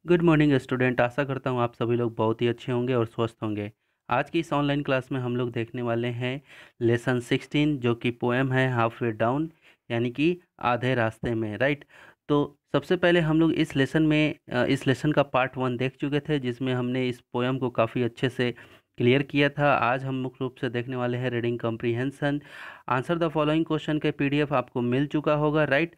Good morning student. आशा करता हूँ आप सभी लोग बहुत ही अच्छे होंगे और स्वस्थ होंगे। आज की इस ऑनलाइन क्लास में हम लोग देखने वाले हैं लेसन 16 जो कि पोएम है हाफ वे डाउन, यानी कि आधे रास्ते में, राइट। तो सबसे पहले हम लोग इस लेसन का पार्ट 1 देख चुके थे, जिसमें हमने इस पोएम को काफ़ी अच्छे से क्लियर किया था। आज हम मुख्य रूप से देखने वाले हैं reading comprehension. Answer the following question के पीडीएफ आपको मिल चुका होगा, राइट।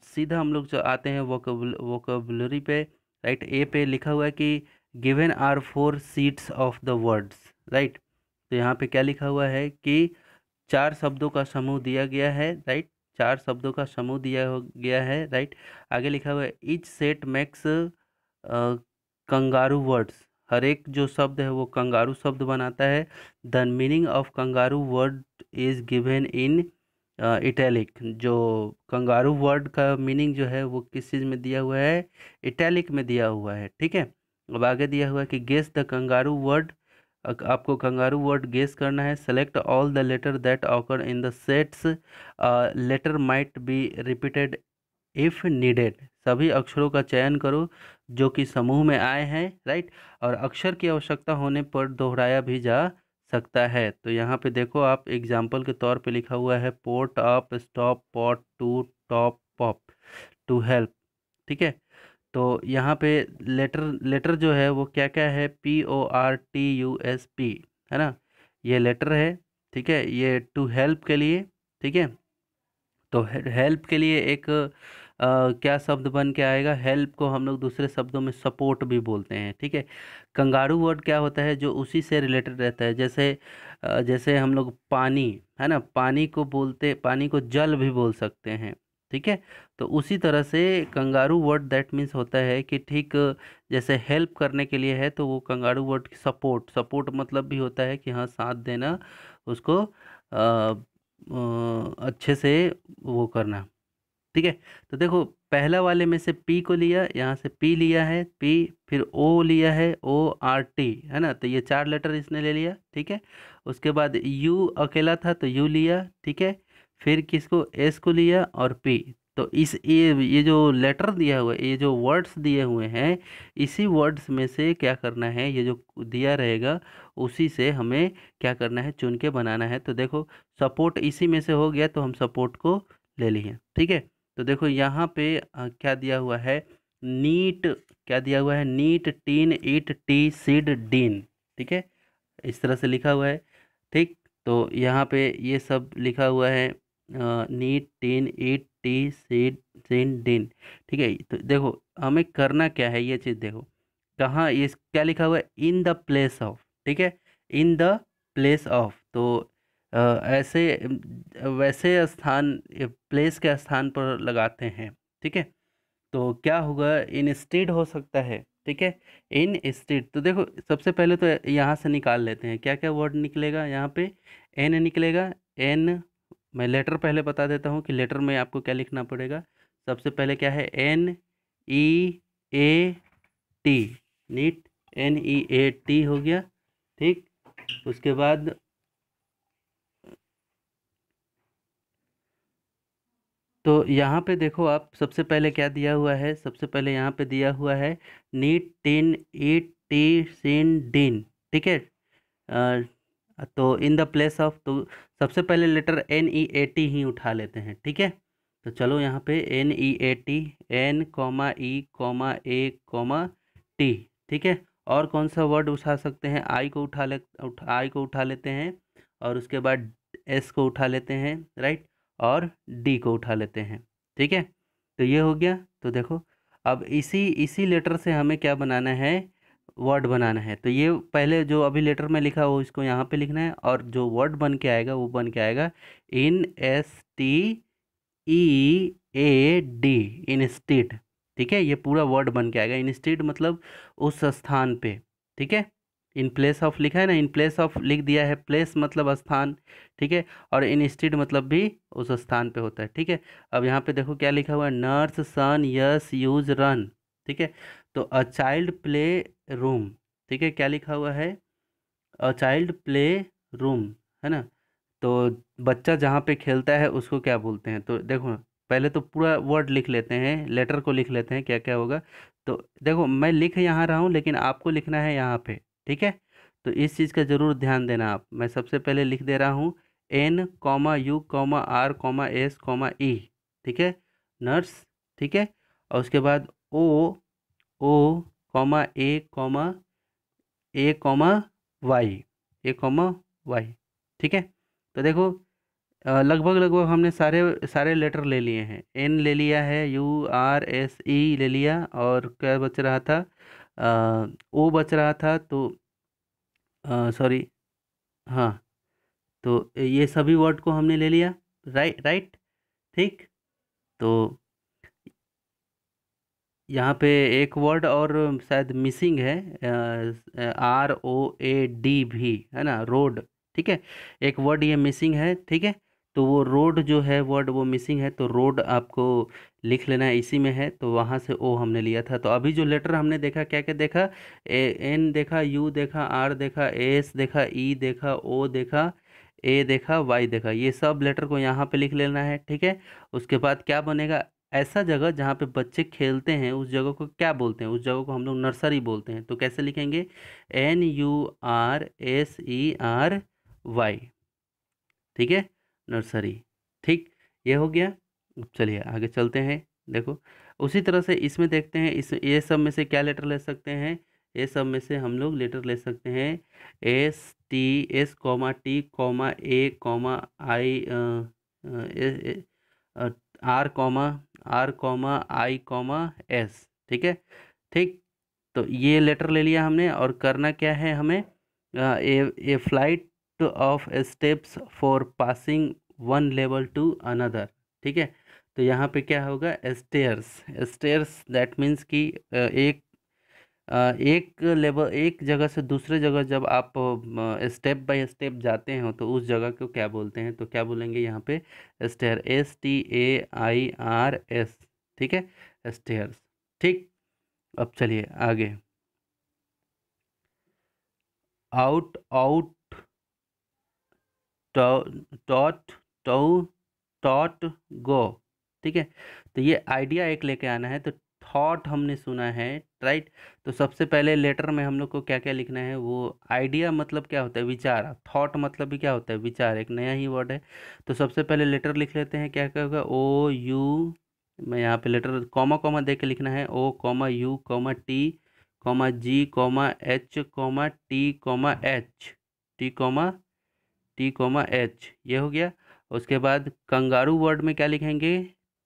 सीधा हम लोग आते हैं वोकेबुलरी पे, राइट। ए पे लिखा हुआ है कि given are 4 sets of the words, right. तो यहाँ पे क्या लिखा हुआ है कि 4 शब्दों का समूह दिया गया है, राइट। 4 शब्दों का समूह गया है, राइट। आगे लिखा हुआ है each set makes kangaroo words. हर एक जो शब्द है वो कंगारू शब्द बनाता है। The meaning of kangaroo word is given in italic. जो कंगारू वर्ड का मीनिंग जो है वो किस चीज़ में दिया हुआ है? इटैलिक में दिया हुआ है, ठीक है। अब आगे दिया हुआ है कि गेस द कंगारू वर्ड। आपको कंगारू वर्ड गेस करना है। Select all the letter that occur in the sets. Letter might be repeated if needed. सभी अक्षरों का चयन करो जो कि समूह में आए हैं, राइट। और अक्षर की आवश्यकता होने पर दोहराया भी जा सकता है। तो यहाँ पे देखो, आप एग्जाम्पल के तौर पे लिखा हुआ है pot up, stop, pot, to, top, pop, to help, ठीक है। तो यहाँ पे लेटर लेटर जो है वो क्या क्या है? PORTUSP, है ना। ये लेटर है, ठीक है। ये टू हेल्प के लिए, ठीक है। तो हेल्प के लिए एक क्या शब्द बन के आएगा? हेल्प को हम लोग दूसरे शब्दों में सपोर्ट भी बोलते हैं, ठीक है। कंगारू वर्ड क्या होता है? जो उसी से रिलेटेड रहता है। जैसे हम लोग पानी, है ना, पानी को जल भी बोल सकते हैं, ठीक है। तो उसी तरह से कंगारू वर्ड दैट मीन्स होता है कि ठीक जैसे हेल्प करने के लिए है, तो वो कंगारू वर्ड सपोर्ट, सपोर्ट मतलब भी होता है कि हाँ, साथ देना, उसको अच्छे से वो करना, ठीक है। तो देखो, पहला वाले में से पी को लिया, यहाँ से पी लिया है, पी, फिर ओ लिया है, ORT, है ना। तो ये 4 लेटर इसने ले लिया, ठीक है। उसके बाद यू अकेला था तो यू लिया, ठीक है। फिर किसको? एस को लिया और पी। तो ये जो लेटर दिया हुआ है, ये जो वर्ड्स दिए हुए हैं, इसी वर्ड्स में से क्या करना है? ये जो दिया रहेगा उसी से हमें क्या करना है? चुन के बनाना है। तो देखो, सपोर्ट इसी में से हो गया तो हम सपोर्ट को ले लिए, ठीक है। तो देखो यहाँ पे क्या दिया हुआ है? नीट, क्या दिया हुआ है? नीट, टीन, ईट, टी, सीड, डीन, ठीक है। इस तरह से लिखा हुआ है, ठीक। तो यहाँ पे ये सब लिखा हुआ है, नीट, टीन, ईट, टी, सीड, सीन, डीन, ठीक है। तो देखो, हमें करना क्या है? ये चीज़ देखो, कहाँ ये क्या लिखा हुआ है? इन द प्लेस ऑफ, ठीक है। In the place of. तो ऐसे वैसे स्थान, प्लेस के स्थान पर लगाते हैं, ठीक है। तो क्या होगा? इंस्टेड हो सकता है, ठीक है। इंस्टेड। तो देखो, सबसे पहले तो यहाँ से निकाल लेते हैं क्या क्या वर्ड निकलेगा। यहाँ पे एन निकलेगा। एन, मैं लेटर पहले बता देता हूँ कि लेटर में आपको क्या लिखना पड़ेगा। सबसे पहले क्या है? NEAT, नीट, NEAT हो गया, ठीक। उसके बाद तो यहाँ पे देखो, आप सबसे पहले क्या दिया हुआ है? सबसे पहले यहाँ पे दिया हुआ है नीट, टिन, ईट, टी, सिन, डिन, ठीक है। तो इन द प्लेस ऑफ, तो सबसे पहले लेटर NEAT ही उठा लेते हैं, ठीक है। तो चलो यहाँ पे NEAT, N, E, A, T, ठीक है। और कौन सा वर्ड उठा सकते हैं? आई को उठा लेते हैं, और उसके बाद एस को उठा लेते हैं, राइट। और डी को उठा लेते हैं, ठीक है। तो ये हो गया। तो देखो, अब इसी इसी लेटर से हमें क्या बनाना है? वर्ड बनाना है। तो ये पहले जो अभी लेटर में लिखा हो इसको यहाँ पे लिखना है, और जो वर्ड बन के आएगा वो बन के आएगा INSTEAD, इंस्टीड, ठीक है। ये पूरा वर्ड बन के आएगा। इंस्टीड मतलब उस स्थान पे, ठीक है। इन प्लेस ऑफ लिखा है ना, इन प्लेस ऑफ लिख दिया है। प्लेस मतलब स्थान, ठीक है। और इंस्टीड मतलब भी उस स्थान पे होता है, ठीक है। अब यहाँ पे देखो क्या लिखा हुआ है? नर्स, सन, यस, यूज, रन, ठीक है। तो अ चाइल्ड प्ले रूम, ठीक है। क्या लिखा हुआ है? अ चाइल्ड प्ले रूम, है ना। तो बच्चा जहाँ पे खेलता है उसको क्या बोलते हैं? तो देखो, पहले तो पूरा वर्ड लिख लेते हैं, लेटर को लिख लेते हैं क्या क्या होगा। तो देखो मैं लिख यहाँ रहा हूँ, लेकिन आपको लिखना है यहाँ पे, ठीक है। तो इस चीज़ का ज़रूर ध्यान देना आप। मैं सबसे पहले लिख दे रहा हूँ N comma U comma R comma S comma E, ठीक है, नर्स, ठीक है। और उसके बाद O, O comma A comma Y, A comma Y, ठीक है। तो देखो लगभग लगभग हमने सारे सारे लेटर ले लिए हैं। एन ले लिया है, यू आर एस ई ले लिया, और क्या बच रहा था, ओ बच रहा था, तो सॉरी, हाँ, तो ये सभी वर्ड को हमने ले लिया, राइट राइट, ठीक। तो यहाँ पे एक वर्ड और शायद मिसिंग है, आर ओ ए डी भी है ना, रोड, ठीक है। एक वर्ड ये मिसिंग है, ठीक है। तो वो रोड जो है वर्ड वो मिसिंग है, तो रोड आपको लिख लेना है, इसी में है, तो वहाँ से ओ हमने लिया था। तो अभी जो लेटर हमने देखा, क्या क्या देखा, एन देखा, यू देखा, आर देखा, एस देखा, ई देखा, ओ देखा, ए देखा, वाई देखा, ये सब लेटर को यहाँ पे लिख लेना है, ठीक है। उसके बाद क्या बनेगा, ऐसा जगह जहाँ पे बच्चे खेलते हैं उस जगह को क्या बोलते हैं, उस जगह को हम लोग नर्सरी बोलते हैं। तो कैसे लिखेंगे, N U R S E R Y, ठीक है, नर्सरी, ठीक। ये हो गया। अब चलिए आगे चलते हैं। देखो उसी तरह से इसमें देखते हैं, इस ये सब में से क्या लेटर ले सकते हैं, ये सब में से हम लोग लेटर ले सकते हैं S T, S comma T comma A comma I, R comma, R comma I comma S, ठीक है, ठीक। तो ये लेटर ले लिया हमने, और करना क्या है हमें, a flight of steps for passing one level to another, ठीक है। तो यहाँ पे क्या होगा, स्टेयर्स, स्टेयर्स दैट मीन्स कि एक लेवल, एक जगह से दूसरे जगह जब आप स्टेप बाय स्टेप जाते हो तो उस जगह को क्या बोलते हैं, तो क्या बोलेंगे यहाँ पे, stair, S T A I R S, ठीक है, स्टेयर्स, ठीक। अब चलिए आगे, out out, taught, to, taught, go, ठीक है। तो ये आइडिया एक लेके आना है। तो थॉट हमने सुना है, राइट। तो सबसे पहले लेटर में हम लोग को क्या क्या लिखना है, वो आइडिया मतलब क्या होता है, विचार। थॉट मतलब भी क्या होता है, विचार, एक नया ही वर्ड है। तो सबसे पहले लेटर लिख लेते हैं, क्या क्या होगा, ओ यू, मैं यहाँ पे लेटर कॉमा कॉमा दे के लिखना है, O comma U comma T comma G comma H comma T comma H, T comma, T comma H, ये हो गया। उसके बाद कंगारू वर्ड में क्या लिखेंगे,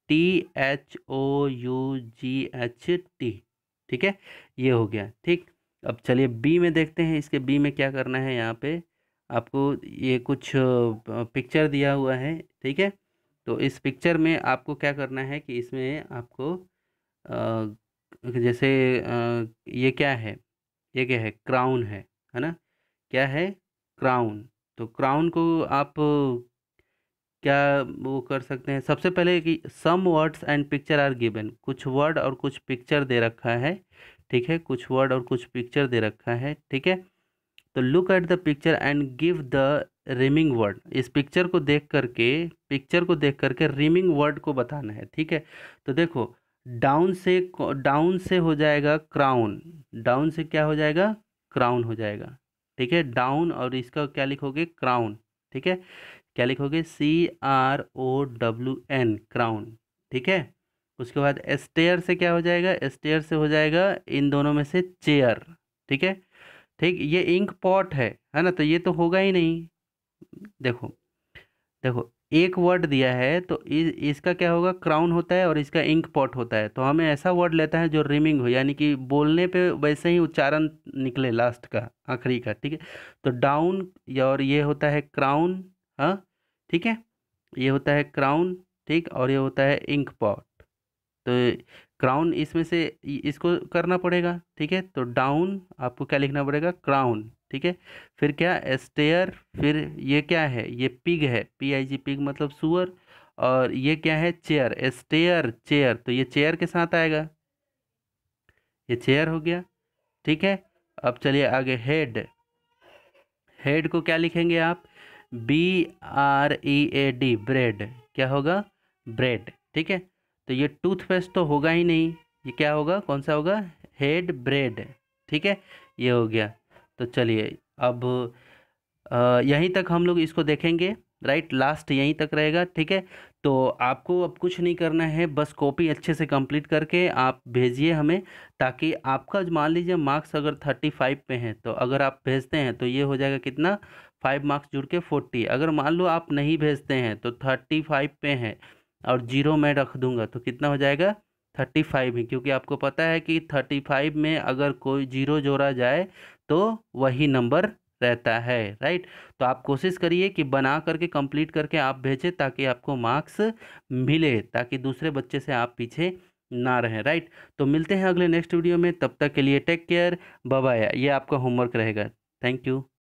T H O U G H T, ठीक है, ये हो गया, ठीक। अब चलिए बी में देखते हैं, इसके बी में क्या करना है। यहाँ पे आपको ये कुछ पिक्चर दिया हुआ है, ठीक है। तो इस पिक्चर में आपको क्या करना है कि इसमें आपको जैसे ये क्या है, ये क्या है, क्राउन है ना, क्या है, क्राउन। तो क्राउन को आप क्या वो कर सकते हैं, सबसे पहले कि some words and picture are given, कुछ वर्ड और कुछ पिक्चर दे रखा है, ठीक है, कुछ वर्ड और कुछ पिक्चर दे रखा है, ठीक है। तो look at the picture and give the rhyming word, इस पिक्चर को देख करके रिमिंग वर्ड को बताना है, ठीक है। तो देखो डाउन से हो जाएगा क्राउन, डाउन से क्या हो जाएगा, क्राउन हो जाएगा, ठीक है, डाउन, और इसका क्या लिखोगे, क्राउन, ठीक है। क्या लिखोगे, C R O W N, crown, ठीक है। उसके बाद स्टेयर से क्या हो जाएगा, स्टेयर से हो जाएगा इन दोनों में से चेयर, ठीक है, ठीक। ये इंक पॉट है ना, तो ये तो होगा ही नहीं। देखो देखो एक वर्ड दिया है, तो इसका क्या होगा, क्राउन होता है और इसका इंक पॉट होता है। तो हमें ऐसा वर्ड लेता है जो रिमिंग हो, यानी कि बोलने पे वैसे ही उच्चारण निकले लास्ट का, आखिरी का, ठीक है। तो डाउन, और ये होता है क्राउन, हाँ, ठीक है, ये होता है क्राउन, ठीक, और ये होता है इंक पॉट। तो क्राउन इसमें से इसको करना पड़ेगा, ठीक है। तो डाउन आपको क्या लिखना पड़ेगा, क्राउन, ठीक है। फिर क्या, स्टेयर, फिर ये क्या है, ये पिग है, पी आई जी, पिग मतलब सुअर। और ये क्या है, चेयर, स्टेयर, चेयर, तो ये चेयर के साथ आएगा, ये चेयर हो गया, ठीक है। अब चलिए आगे, हेड, हेड को क्या लिखेंगे आप, B R E A D, bread, क्या होगा, ब्रेड, ठीक है। तो ये टूथपेस्ट तो होगा ही नहीं, ये क्या होगा, कौन सा होगा, हेड ब्रेड। ठीक है, ये हो गया। तो चलिए अब यहीं तक हम लोग इसको देखेंगे, राइट, लास्ट यहीं तक रहेगा। ठीक है, तो आपको अब कुछ नहीं करना है, बस कॉपी अच्छे से कंप्लीट करके आप भेजिए हमें, ताकि आपका मान लीजिए मार्क्स अगर 35 पे हैं, तो अगर आप भेजते हैं तो ये हो जाएगा कितना, 5 मार्क्स जुड़ के 40। अगर मान लो आप नहीं भेजते हैं तो 35 पे हैं और जीरो मैं रख दूंगा तो कितना हो जाएगा, 35 ही, क्योंकि आपको पता है कि 35 में अगर कोई जीरो जोड़ा जाए तो वही नंबर रहता है, राइट। तो आप कोशिश करिए कि बना करके कंप्लीट करके आप भेजें, ताकि आपको मार्क्स मिले, ताकि दूसरे बच्चे से आप पीछे ना रहें, राइट। तो मिलते हैं अगले नेक्स्ट वीडियो में, तब तक के लिए टेक केयर, बाय बाय। ये आपका होमवर्क रहेगा। Thank you.